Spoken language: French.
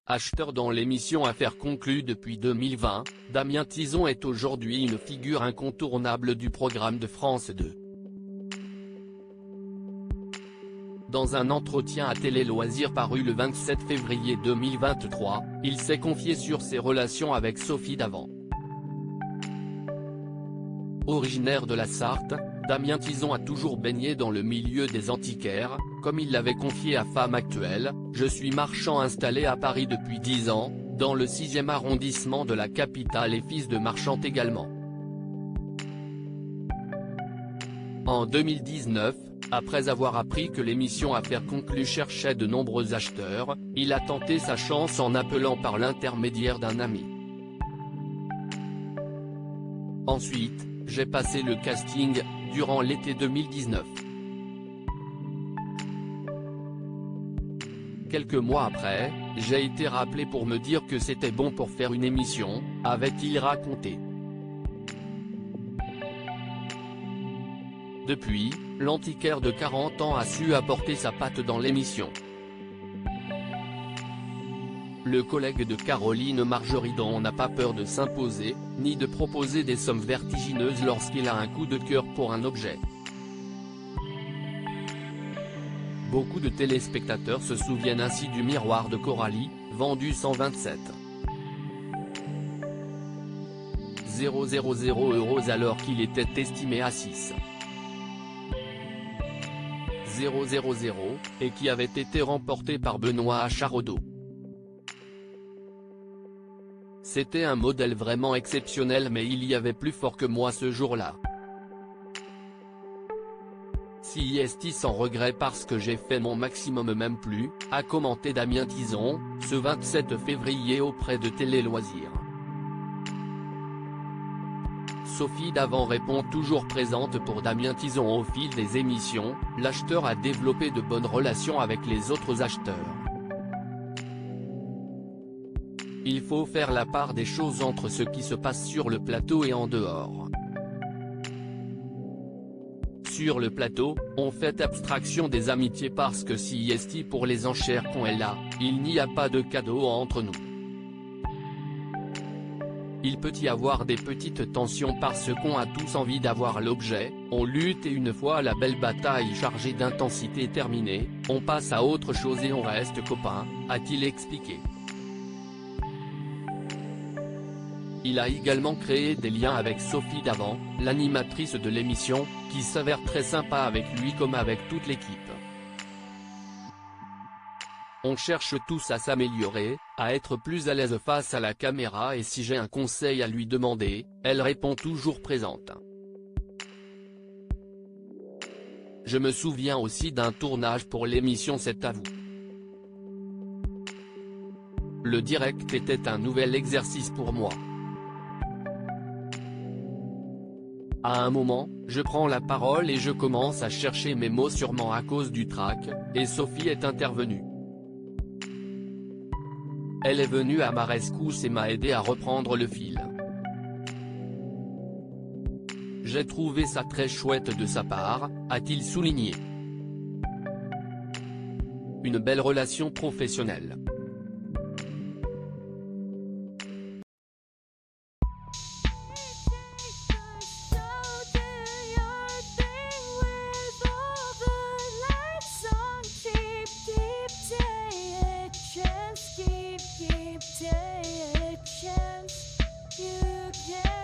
Acheteur dans l'émission Affaires conclues depuis 2020, Damien Tison est aujourd'hui une figure incontournable du programme de France 2. Dans un entretien à Télé Loisirs paru le 27 février 2023, il s'est confié sur ses relations avec Sophie Davant. Originaire de la Sarthe, Damien Tison a toujours baigné dans le milieu des antiquaires, comme il l'avait confié à Femme Actuelle. Je suis marchand installé à Paris depuis 10 ans, dans le 6e arrondissement de la capitale et fils de marchand également. En 2019, après avoir appris que l'émission Affaires conclues cherchait de nombreux acheteurs, il a tenté sa chance en appelant par l'intermédiaire d'un ami. Ensuite, j'ai passé le casting, durant l'été 2019. Quelques mois après, j'ai été rappelé pour me dire que c'était bon pour faire une émission, avait-il raconté. Depuis, l'antiquaire de 40 ans a su apporter sa patte dans l'émission. Le collègue de Caroline Marjoridan n'a pas peur de s'imposer, ni de proposer des sommes vertigineuses lorsqu'il a un coup de cœur pour un objet. Beaucoup de téléspectateurs se souviennent ainsi du miroir de Coralie, vendu 127 000 € alors qu'il était estimé à 6 000 et qui avait été remporté par Benoît Acharodo. C'était un modèle vraiment exceptionnel, mais il y avait plus fort que moi ce jour-là. CIST sans regret parce que j'ai fait mon maximum même plus, a commenté Damien Tison, ce 27 février auprès de Télé Loisirs. Sophie Davant répond toujours présente pour Damien Tison au fil des émissions. L'acheteur a développé de bonnes relations avec les autres acheteurs. Il faut faire la part des choses entre ce qui se passe sur le plateau et en dehors. Sur le plateau, on fait abstraction des amitiés parce que CIST pour les enchères qu'on est là, il n'y a pas de cadeau entre nous. Il peut y avoir des petites tensions parce qu'on a tous envie d'avoir l'objet, on lutte et une fois la belle bataille chargée d'intensité terminée, on passe à autre chose et on reste copains, a-t-il expliqué. Il a également créé des liens avec Sophie Davant, l'animatrice de l'émission, qui s'avère très sympa avec lui comme avec toute l'équipe. On cherche tous à s'améliorer, à être plus à l'aise face à la caméra et si j'ai un conseil à lui demander, elle répond toujours présente. Je me souviens aussi d'un tournage pour l'émission C'est à vous. Le direct était un nouvel exercice pour moi. À un moment, je prends la parole et je commence à chercher mes mots sûrement à cause du trac, et Sophie est intervenue. Elle est venue à ma rescousse et m'a aidé à reprendre le fil. J'ai trouvé ça très chouette de sa part, a-t-il souligné. Une belle relation professionnelle. Take a chance, you can